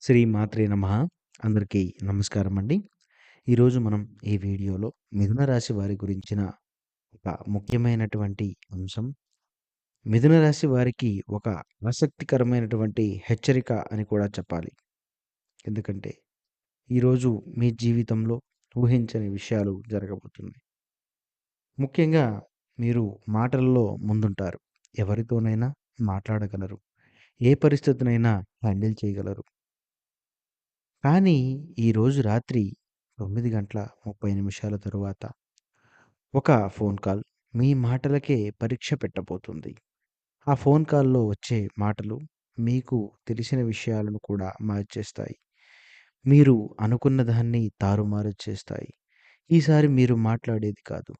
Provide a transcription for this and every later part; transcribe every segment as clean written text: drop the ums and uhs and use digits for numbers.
శ్రీ మాత్రే నమః. అందరికీ నమస్కారమండి. ఈరోజు మనం ఈ వీడియోలో మిథున రాశి వారి గురించిన ఒక ముఖ్యమైనటువంటి అంశం. మిథున రాశి వారికి ఒక ఆసక్తికరమైనటువంటి హెచ్చరిక అని కూడా చెప్పాలి. ఎందుకంటే ఈరోజు మీ జీవితంలో ఊహించని విషయాలు జరగబోతున్నాయి. ముఖ్యంగా మీరు మాటలలో ముందుంటారు. ఎవరితోనైనా మాట్లాడగలరు. ఏ పరిస్థితినైనా హ్యాండిల్ చేయగలరు. కానీ ఈరోజు రాత్రి 9:30 తరువాత ఒక ఫోన్ కాల్ మీ మాటలకే పరీక్ష పెట్టబోతుంది. ఆ ఫోన్ కాల్‌లో వచ్చే మాటలు మీకు తెలిసిన విషయాలను కూడా మార్చేస్తాయి. మీరు అనుకున్న దాన్ని తారుమారు చేస్తాయి. ఈసారి మీరు మాట్లాడేది కాదు.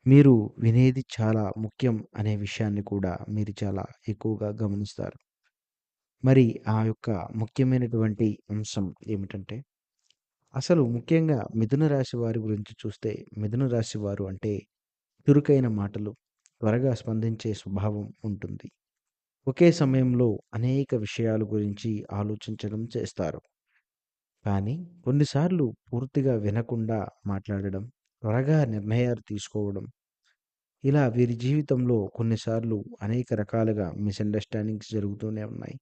మీరు వినేది చాలా ముఖ్యం అనే విషయాన్ని కూడా మీరు చాలా ఎక్కువగా గమనిస్తారు. మరి ఆ యొక్క ముఖ్యమైనటువంటి అంశం ఏమిటంటే అసలు ముఖ్యంగా మిథున రాశి వారి గురించి చూస్తే, మిథున రాశి వారు అంటే చురుకైన మాటలు, త్వరగా స్పందించే స్వభావం ఉంటుంది. ఒకే సమయంలో అనేక విషయాల గురించి ఆలోచించడం చేస్తారు. కానీ కొన్నిసార్లు పూర్తిగా వినకుండా మాట్లాడడం, త్వరగా నిర్ణయాలు తీసుకోవడం, ఇలా వీరి జీవితంలో కొన్నిసార్లు అనేక రకాలుగా మిస్‌అండర్‌స్టాండింగ్స్ జరుగుతూనే ఉన్నాయి.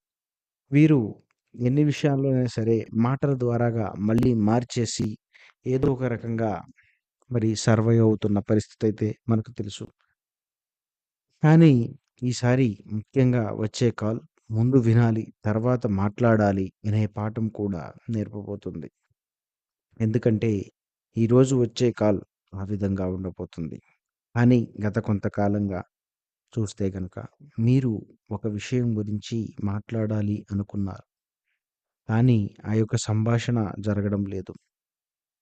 వీరు ఎన్ని విషయాల్లోనైనా సరే మాటల ద్వారాగా మళ్ళీ మార్చేసి ఏదో ఒక రకంగా మరి సర్వైవ్ అవుతున్న పరిస్థితయితే మనకు తెలుసు. కానీ ఈసారి ముఖ్యంగా వచ్చే కాల్ ముందు వినాలి, తర్వాత మాట్లాడాలి అనే పాఠం కూడా నేర్పబోతుంది. ఎందుకంటే ఈరోజు వచ్చే కాల్ ఆ విధంగా ఉండబోతుంది. కానీ గత కొంతకాలంగా చూస్తే గనక మీరు ఒక విషయం గురించి మాట్లాడాలి అనుకున్నారు. కానీ ఆ యొక్క సంభాషణ జరగడం లేదు.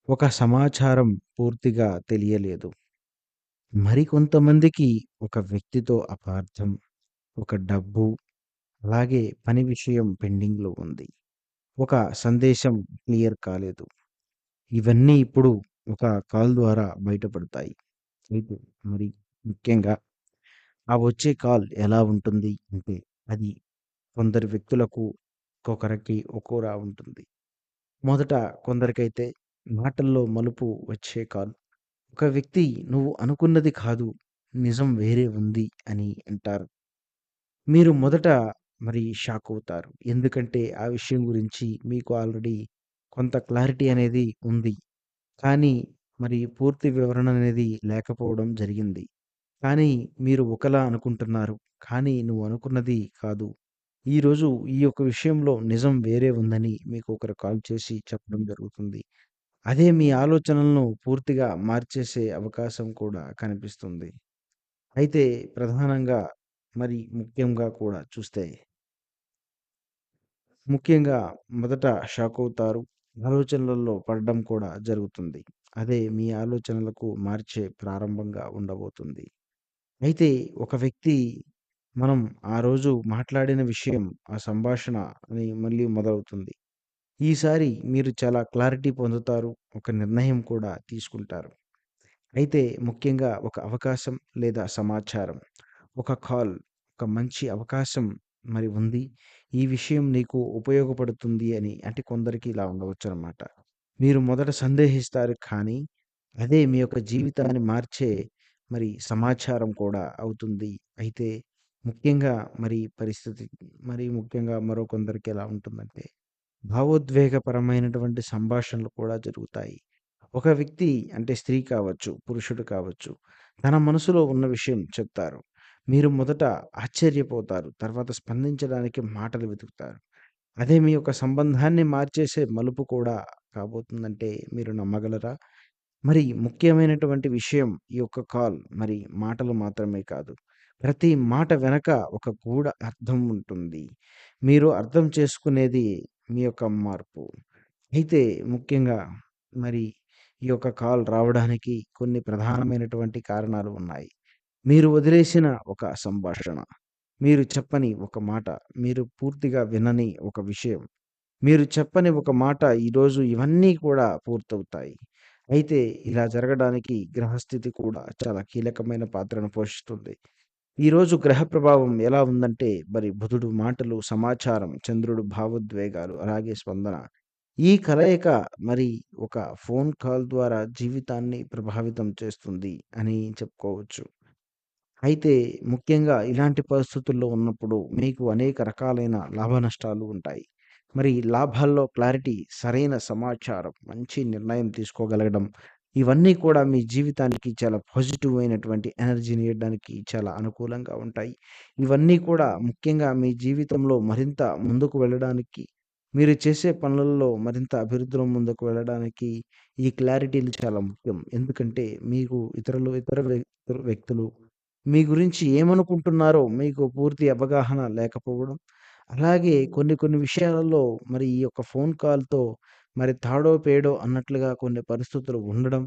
ఒక సమాచారం పూర్తిగా తెలియలేదు. మరికొంతమందికి ఒక వ్యక్తితో అపార్థం, ఒక డబ్బు, అలాగే పని విషయం పెండింగ్‌లో ఉంది. ఒక సందేశం క్లియర్ కాలేదు. ఇవన్నీ ఇప్పుడు ఒక కాల్ ద్వారా బయటపడతాయి. అయితే మరి ముఖ్యంగా ఆ వచ్చే కాల్ ఎలా ఉంటుంది అంటే, అది కొందరు వ్యక్తులకు ఒక్కొక్కరికి ఒక్కోలా ఉంటుంది. మొదట కొందరికైతే మాటల్లో మలుపు వచ్చే కాల్. ఒక వ్యక్తి "నువ్వు అనుకున్నది కాదు, నిజం వేరే ఉంది" అని అంటారు. మీరు మొదట మరి షాకవుతారు. ఎందుకంటే ఆ విషయం గురించి మీకు ఆల్రెడీ కొంత క్లారిటీ అనేది ఉంది. కానీ మరి పూర్తి వివరణ అనేది లేకపోవడం జరిగింది. కానీ మీరు ఒకలా అనుకుంటున్నారు. కానీ నువ్వు అనుకున్నది కాదు. ఈరోజు ఈ యొక్క విషయంలో నిజం వేరే ఉందని మీకు ఒకరు కాల్ చేసి చెప్పడం జరుగుతుంది. అదే మీ ఆలోచనలను పూర్తిగా మార్చేసే అవకాశం కూడా కనిపిస్తుంది. అయితే ప్రధానంగా మరి ముఖ్యంగా కూడా చూస్తే, ముఖ్యంగా మొదట షాకవుతారు. ఆలోచనలలో పడడం కూడా జరుగుతుంది. అదే మీ ఆలోచనలకు మార్చే ప్రారంభంగా ఉండబోతుంది. అయితే ఒక వ్యక్తి మనం ఆ రోజు మాట్లాడిన విషయం, ఆ సంభాషణ అని మళ్ళీ మొదలవుతుంది. ఈసారి మీరు చాలా క్లారిటీ పొందుతారు. ఒక నిర్ణయం కూడా తీసుకుంటారు. అయితే ముఖ్యంగా ఒక అవకాశం లేదా సమాచారం, ఒక కాల్, ఒక మంచి అవకాశం మరి ఉంది. ఈ విషయం నీకు ఉపయోగపడుతుంది అని అంటే కొందరికి ఇలా ఉండవచ్చనమాట. మీరు మొదట సందేహిస్తారు కానీ, అదే మీ యొక్క జీవితాన్ని మార్చే మరి సమాచారం కూడా అవుతుంది. అయితే ముఖ్యంగా మరి పరిస్థితి మరి ముఖ్యంగా మరో కొందరికి ఎలా ఉంటుందంటే భావోద్వేగపరమైనటువంటి సంభాషణలు కూడా జరుగుతాయి. ఒక వ్యక్తి అంటే స్త్రీ కావచ్చు, పురుషుడు కావచ్చు, తన మనసులో ఉన్న విషయం చెప్తారు. మీరు మొదట ఆశ్చర్యపోతారు. తర్వాత స్పందించడానికి మాటలు వెతుకుతారు. అదే మీ యొక్క సంబంధాన్ని మార్చేసే మలుపు కూడా కాబోతుందంటే మీరు నమ్మగలరా? మరి ముఖ్యమైనటువంటి విషయం ఈ యొక్క కాల్ మరి మాటలు మాత్రమే కాదు. ప్రతి మాట వెనక ఒక గూఢ అర్థం ఉంటుంది. మీరు అర్థం చేసుకునేది మీ యొక్క మార్పు. అయితే ముఖ్యంగా మరి ఈ యొక్క కాల్ రావడానికి కొన్ని ప్రధానమైనటువంటి కారణాలు ఉన్నాయి. మీరు వదిలేసిన ఒక సంభాషణ, మీరు చెప్పని ఒక మాట, మీరు పూర్తిగా వినని ఒక విషయం, మీరు చెప్పని ఒక మాట ఈరోజు ఇవన్నీ కూడా పూర్తవుతాయి. అయితే ఇలా జరగడానికి గ్రహస్థితి కూడా చాలా కీలకమైన పాత్రను పోషిస్తుంది. ఈరోజు గ్రహ ప్రభావం ఎలా ఉందంటే, మరి బుధుడు మాటలు, సమాచారం, చంద్రుడు భావోద్వేగాలు, అలాగే స్పందన. ఈ కలయిక మరి ఒక ఫోన్ కాల్ ద్వారా జీవితాన్ని ప్రభావితం చేస్తుంది అని చెప్పుకోవచ్చు. అయితే ముఖ్యంగా ఇలాంటి పరిస్థితుల్లో ఉన్నప్పుడు మీకు అనేక రకాలైన లాభ నష్టాలు ఉంటాయి. మరి లాభాల్లో క్లారిటీ, సరైన సమాచారం, మంచి నిర్ణయం తీసుకోగలగడం, ఇవన్నీ కూడా మీ జీవితానికి చాలా పాజిటివ్ అయినటువంటి ఎనర్జీని ఇవ్వడానికి చాలా అనుకూలంగా ఉంటాయి. ఇవన్నీ కూడా ముఖ్యంగా మీ జీవితంలో మరింత ముందుకు వెళ్ళడానికి, మీరు చేసే పనులలో మరింత అభివృద్ధిలో ముందుకు వెళ్ళడానికి ఈ క్లారిటీలు చాలా ముఖ్యం. ఎందుకంటే మీకు ఇతర వ్యక్తులు మీ గురించి ఏమనుకుంటున్నారో మీకు పూర్తి అవగాహన లేకపోవడం. అలాగే కొన్ని కొన్ని విషయాలలో మరి ఈ యొక్క ఫోన్ కాల్‌తో మరి తాడో పేడో అన్నట్లుగా కొన్ని పరిస్థితులు ఉండడం.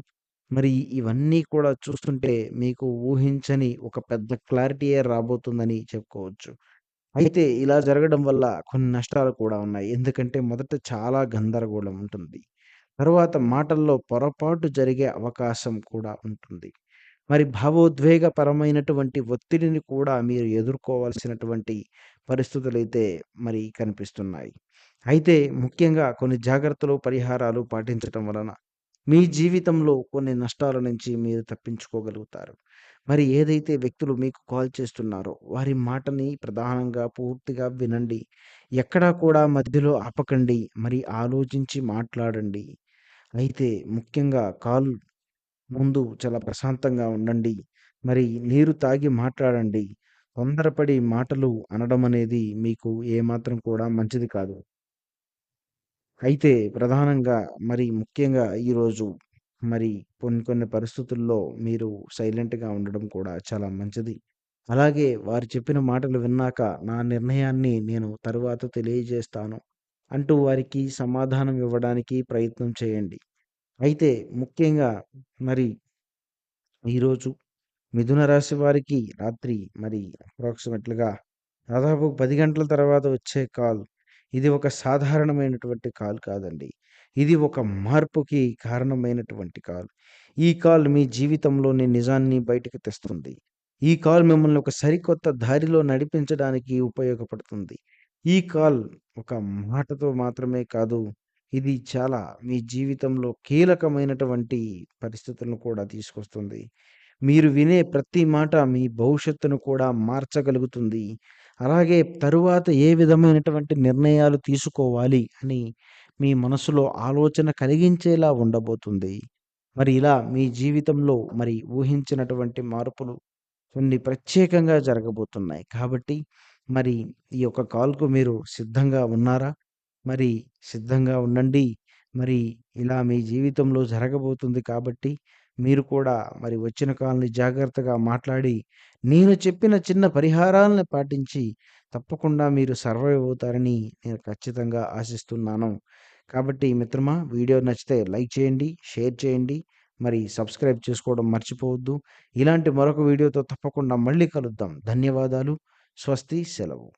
మరి ఇవన్నీ కూడా చూస్తుంటే మీకు ఊహించని ఒక పెద్ద క్లారిటీయే రాబోతుందని చెప్పుకోవచ్చు. అయితే ఇలా జరగడం వల్ల కొన్ని నష్టాలు కూడా ఉన్నాయి. ఎందుకంటే మొదట చాలా గందరగోళం ఉంటుంది. తరువాత మాటల్లో పొరపాటు జరిగే అవకాశం కూడా ఉంటుంది. మరి భావోద్వేగపరమైనటువంటి ఒత్తిడిని కూడా మీరు ఎదుర్కోవాల్సినటువంటి పరిస్థితులైతే మరి కనిపిస్తున్నాయి. అయితే ముఖ్యంగా కొన్ని జాగ్రత్తలు, పరిహారాలు పాటించటం వలన మీ జీవితంలో కొన్ని నష్టాల నుంచి మీరు తప్పించుకోగలుగుతారు. మరి ఏదైతే వ్యక్తులు మీకు కాల్ చేస్తున్నారో వారి మాటని ప్రధానంగా పూర్తిగా వినండి. ఎక్కడా కూడా మధ్యలో ఆపకండి. మరి ఆలోచించి మాట్లాడండి. అయితే ముఖ్యంగా కాల్ ముందు చాలా ప్రశాంతంగా ఉండండి. మరి నీరు తాగి మాట్లాడండి. తొందరపడి మాటలు అనడమనేది మీకు ఏమాత్రం కూడా మంచిది కాదు. అయితే ప్రధానంగా మరి ముఖ్యంగా ఈరోజు మరి కొన్ని కొన్ని పరిస్థితుల్లో మీరు సైలెంట్‌గా ఉండడం కూడా చాలా మంచిది. అలాగే వారు చెప్పిన మాటలు విన్నాక నా నిర్ణయాన్ని నేను తరువాత తెలియజేస్తాను అంటూ వారికి సమాధానం ఇవ్వడానికి ప్రయత్నం చేయండి. అయితే ముఖ్యంగా మరి ఈరోజు మిథున రాశి వారికి రాత్రి మరి అప్రాక్సిమేట్‌గా దాదాపు 10 గంటల తర్వాత వచ్చే కాల్. ఇది ఒక సాధారణమైనటువంటి కాల్ కాదండి. ఇది ఒక మార్పుకి కారణమైనటువంటి కాల్. ఈ కాల్ మీ జీవితంలోని నిజాన్ని బయటికి తెస్తుంది. ఈ కాల్ మిమ్మల్ని ఒక సరికొత్త దారిలో నడిపించడానికి ఉపయోగపడుతుంది. ఈ కాల్ ఒక మాటతో మాత్రమే కాదు. ఇది చాలా మీ జీవితంలో కీలకమైనటువంటి పరిస్థితులను కూడా తీసుకొస్తుంది. మీరు వినే ప్రతి మాట మీ భవిష్యత్తును కూడా మార్చగలుగుతుంది. అలాగే తరువాత ఏ విధమైనటువంటి నిర్ణయాలు తీసుకోవాలి అని మీ మనసులో ఆలోచన కలిగించేలా ఉండబోతుంది. మరి ఇలా మీ జీవితంలో మరి ఊహించినటువంటి మార్పులు కొన్ని ప్రత్యేకంగా జరగబోతున్నాయి. కాబట్టి మరి ఈ యొక్క కాల్‌కు మీరు సిద్ధంగా ఉన్నారా? మరి సిద్ధంగా ఉండండి. మరి ఇలా మీ జీవితంలో జరగబోతుంది కాబట్టి మీరు కూడా మరి వచ్చిన కాల్‌ని జాగ్రత్తగా మాట్లాడి, నేను చెప్పిన చిన్న పరిహారాలను పాటించి తప్పకుండా మీరు సర్వైవ్ అవుతారని నేను ఖచ్చితంగా ఆశిస్తున్నాను. కాబట్టి మిత్రమా, వీడియో నచ్చితే లైక్ చేయండి, షేర్ చేయండి. మరి సబ్స్క్రైబ్ చేసుకోవడం మర్చిపోవద్దు. ఇలాంటి మరొక వీడియోతో తప్పకుండా మళ్ళీ కలుద్దాం. ధన్యవాదాలు. స్వస్తి. సెలవు.